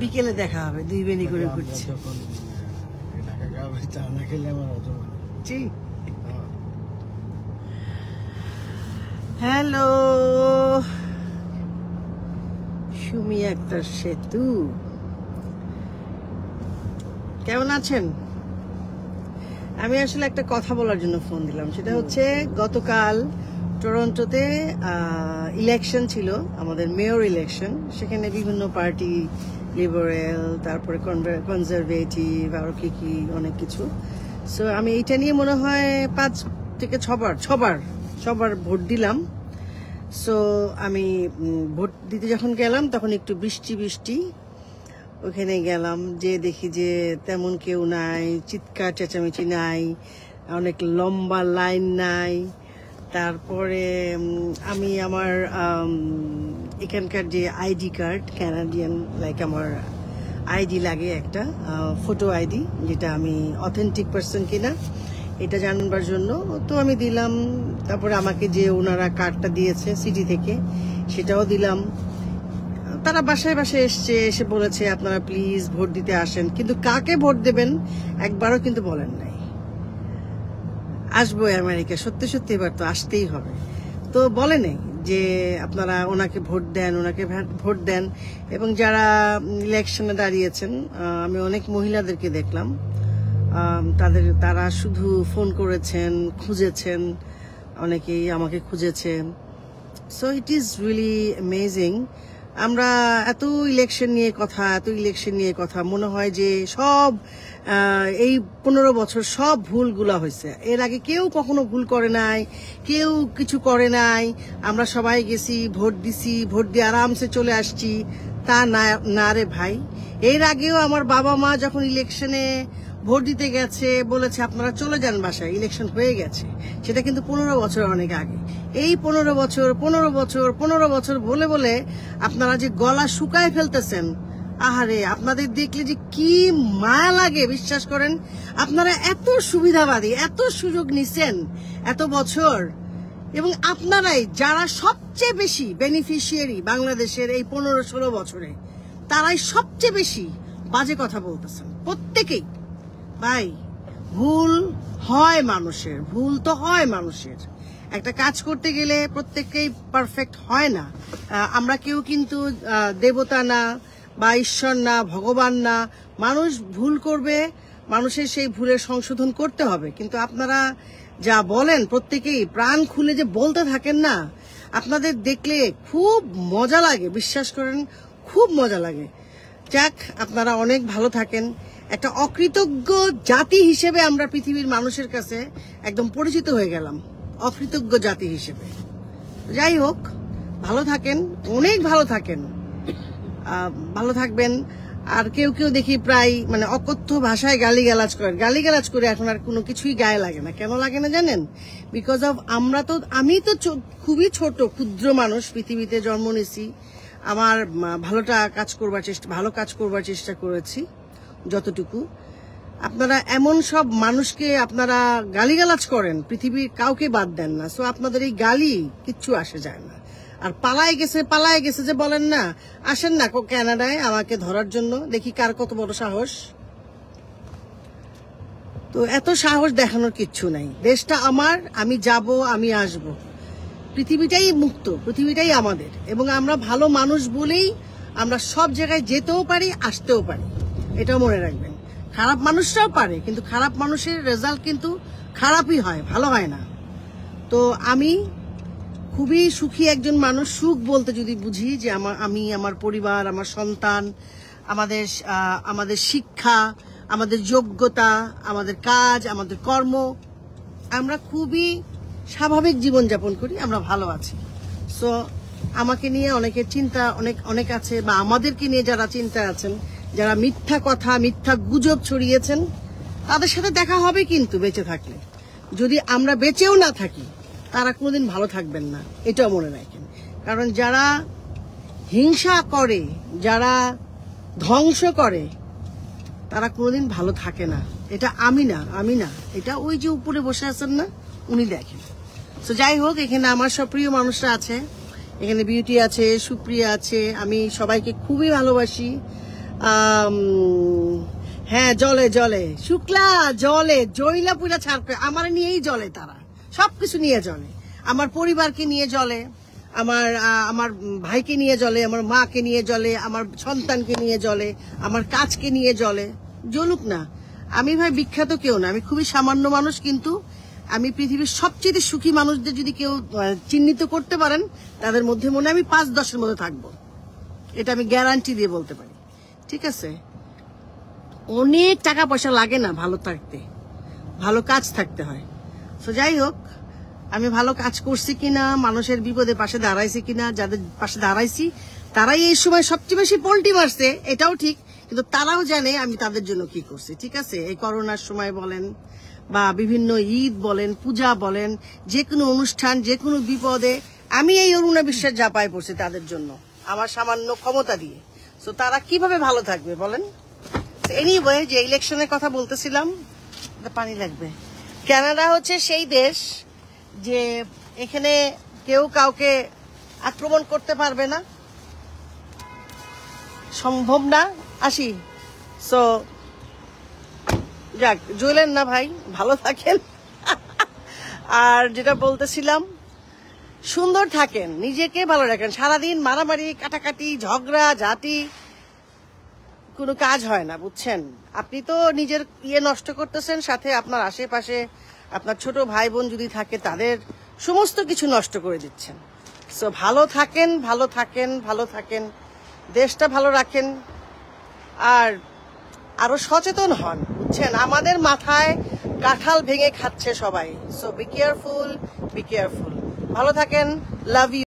বিকেলে দেখা হবে, 2 বেনি করে ঘুরছি। হ্যালো সুমি আক্তার সেতু, কেমন আছেন? আমি আসলে একটা কথা বলার জন্য ফোন দিলাম। সেটা হচ্ছে গতকাল টরন্টোতে ইলেকশন ছিল, আমাদের মেয়র ইলেকশন। সেখানে বিভিন্ন পার্টি, লিবারেল, তারপরে কনজারভেটিভ, আরো কি অনেক কিছু। সো আমি এটা নিয়ে মনে হয় 5 থেকে 6বার ভোট দিলাম। সো আমি ভোট দিতে যখন গেলাম তখন একটু বৃষ্টি ওখানে গেলাম, যে দেখি যে তেমন কেউ নাই, চিৎকার চেঁচামেচি নাই, অনেক লম্বা লাইন নাই। তারপরে আমি আমার এখানকার যে আইডি কার্ড, ক্যানাডিয়ান লাইক আমার আইডি লাগে একটা, ফটো আইডি, যেটা আমি অথেন্টিক পারসন কিনা এটা জানবার জন্য তো আমি দিলাম। তারপরে আমাকে যে ওনারা কার্ডটা দিয়েছে সিটি থেকে সেটাও দিলাম। তারা বাসায় এসে বলেছে আপনারা প্লিজ ভোট দিতে আসেন, কিন্তু কাকে ভোট দেবেন একবারও কিন্তু বলেন নাই। আসবো আমেরিকা, সত্যি এবার তো আসতেই হবে। তো বলে নেই যে আপনারা ওনাকে ভোট দেন। এবং যারা ইলেকশনে দাঁড়িয়েছেন, আমি অনেক মহিলাদেরকে দেখলাম, তারা শুধু ফোন করেছেন, খুঁজেছেন, অনেকেই আমাকে খুঁজেছেন। So it is really amazing. আমরা এত ইলেকশন নিয়ে কথা মনে হয় যে সব এই 15 বছর সব ভুলগুলা হয়েছে। এর আগে কেউ কখনো ভুল করে নাই, কেউ কিছু করে নাই। আমরা সবাই গেছি, ভোট দিছি, ভোট দিয়ে আরামসে চলে আসছি। তা না রে ভাই, এর আগেও আমার বাবা মা যখন ইলেকশনে ভোট দিতে গেছে বলেছে আপনারা চলে যান বাসায়, ইলেকশন হয়ে গেছে। সেটা কিন্তু 15 বছর অনেক আগে। এই 15 বছর বলে আপনারা যে গলা শুকায় ফেলতেছেন, আহারে আপনাদের দেখলে যে কি মায়া লাগে বিশ্বাস করেন। আপনারা এত সুবিধাবাদী, এত সুযোগ নিছেন এত বছর, এবং আপনারাই যারা সবচেয়ে বেশি বেনিফিশিয়ারি বাংলাদেশের এই 15-16 বছরে, তারাই সবচেয়ে বেশি বাজে কথা বলতেছেন প্রত্যেকেই। ভাই ভুল তো হয় মানুষের। একটা কাজ করতে গেলে প্রত্যেককেই পারফেক্ট হয় না। আমরা কেউ কিন্তু দেবতা না বা ঈশ্বর না, ভগবান না। মানুষ ভুল করবে, মানুষের সেই ভুলের সংশোধন করতে হবে। কিন্তু আপনারা যা বলেন প্রত্যেকেই প্রাণ খুলে যে বলতে থাকেন না, আপনাদের দেখলে খুব মজা লাগে, বিশ্বাস করেন খুব মজা লাগে। যাক, আপনারা অনেক ভালো থাকেন। একটা অকৃতজ্ঞ জাতি হিসেবে আমরা পৃথিবীর মানুষের কাছে একদম পরিচিত হয়ে গেলাম, অকৃতজ্ঞ জাতি হিসেবে। যাই হোক, ভালো থাকেন, অনেক ভালো থাকেন, ভালো থাকবেন। আর কেউ দেখি প্রায় মানে অকথ্য ভাষায় গালিগালাজ করে এখন আর কোনো কিছুই গায়ে লাগে না। কেন লাগে না জানেন? বিকজ অফ আমি তো খুবই ছোট ক্ষুদ্র মানুষ, পৃথিবীতে জন্ম নিয়েছি। আমার ভালো কাজ করবার চেষ্টা করেছি যতটুকু। আপনারা এমন সব মানুষকে আপনারা গালিগালাজ করেন, পৃথিবীর কাউকে বাদ দেন না। সো আপনাদের এই গালি কিচ্ছু আসে যায় না। আর পালায় গেছে যে বলেন না, আসেন না কানাডায় আমাকে ধরার জন্য, দেখি কার কত বড় সাহস। তো এত সাহস দেখানোর কিচ্ছু নাই। দেশটা আমার, আমি যাব, আমি আসব। পৃথিবীটাই মুক্ত, পৃথিবীটাই আমাদের, এবং আমরা ভালো মানুষ বলেই আমরা সব জায়গায় যেতেও পারি, আসতেও পারি। এটাও মনে রাখবেন। খারাপ মানুষরাও পারে, কিন্তু খারাপ মানুষের রেজাল্ট কিন্তু খারাপই হয়, ভালো হয় না। তো আমি খুবই সুখী একজন মানুষ। সুখ বলতে যদি বুঝি যে আমি, আমার পরিবার, আমার সন্তান, আমাদের শিক্ষা, আমাদের যোগ্যতা, আমাদের কাজ, আমাদের কর্ম, আমরা খুবই স্বাভাবিক জীবনযাপন করি, আমরা ভালো আছি। সো আমাকে নিয়ে অনেকের চিন্তা অনেক আছে, বা আমাদেরকে নিয়ে যারা চিন্তা আছেন, যারা মিথ্যা কথা, মিথ্যা গুজব ছড়িয়েছেন, তাদের সাথে দেখা হবে কিন্তু বেঁচে থাকলে। যদি আমরা বেঁচেও না থাকি, তারা কোনোদিন ভালো থাকবেন না, এটাও মনে রাখেন। কারণ যারা হিংসা করে, যারা ধ্বংস করে, তারা কোনোদিন ভালো থাকে না। এটা আমি না, এটা ওই যে উপরে বসে আছেন না, উনি দেখেন। তো যাই হোক, এখানে আমার সব প্রিয় মানুষরা আছে, এখানে বিউটি আছে, সুপ্রিয়া আছে, আমি সবাইকে খুবই ভালোবাসি। হ্যাঁ, জলে জলে শুক্লা, জলে জয়লা পুরা ছাড় করে আমার নিয়েই জলে, তারা সবকিছু নিয়ে জলে, আমার পরিবারকে নিয়ে জলে, আমার ভাইকে নিয়ে জলে, আমার মাকে নিয়ে জলে, আমার সন্তানকে নিয়ে জলে, আমার কাজকে নিয়ে জলে। জ্বলুক না, আমি ভাই বিখ্যাত কেউ না, আমি খুবই সামান্য মানুষ, কিন্তু আমি পৃথিবীর সবচেয়ে সুখী মানুষদের যদি কেউ চিহ্নিত করতে পারেন, তাদের মধ্যে মনে আমি 5-10-এর মধ্যে থাকবো, এটা আমি গ্যারান্টি দিয়ে বলতে পারি। ঠিক আছে, অনেক টাকা পয়সা লাগে না ভালো থাকতে, ভালো কাজ থাকতে হয়। তো যাই হোক, আমি ভালো কাজ করছি কিনা, মানুষের বিপদে পাশে দাঁড়াইছি কিনা, যাদের পাশে দাঁড়াইছি তারাই এই সময় সবচেয়ে বেশি পল্টি মারছে, এটাও ঠিক, কিন্তু তারাও জানে আমি তাদের জন্য কি করছি। ঠিক আছে, এই করোনার সময় বলেন বা বিভিন্ন ঈদ বলেন, পূজা বলেন, যে কোনো অনুষ্ঠান, যে কোনো বিপদে আমি এই অরুণা বিশ্বাস ঝাঁপায় পড়ছি তাদের জন্য, আমার সামান্য ক্ষমতা দিয়ে। তো তারা কিভাবে ভালো থাকবে বলেন? এনিওয়ে, যে ইলেকশনের কথা বলতেছিলাম, পানি লাগবে। কানাডা হচ্ছে সেই দেশ যে এখানে কেউ কাউকে আক্রমণ করতে পারবে না, সম্ভব না। আসি, সো যাক, জ্বলেন না ভাই, ভালো থাকেন। আর যেটা বলতেছিলাম, সুন্দর থাকেন, নিজেকে ভালো রাখেন। সারাদিন মারামারি, কাটাকাটি, ঝগড়া ঝাঁটি কোনো কাজ হয় না, বুঝছেন? আপনি তো নিজের নষ্ট করতেছেন, সাথে আপনার আশেপাশে আপনার ছোট ভাই বোন যদি থাকে তাদের সমস্ত কিছু নষ্ট করে দিচ্ছেন। সো ভালো থাকেন, ভালো থাকেন, ভালো থাকেন, দেশটা ভালো রাখেন, আর আরো সচেতন হন, বুঝছেন? আমাদের মাথায় কাঁঠাল ভেঙে খাচ্ছে সবাই। So be careful, be careful. ভালো থাকেন, লাভ ইউ।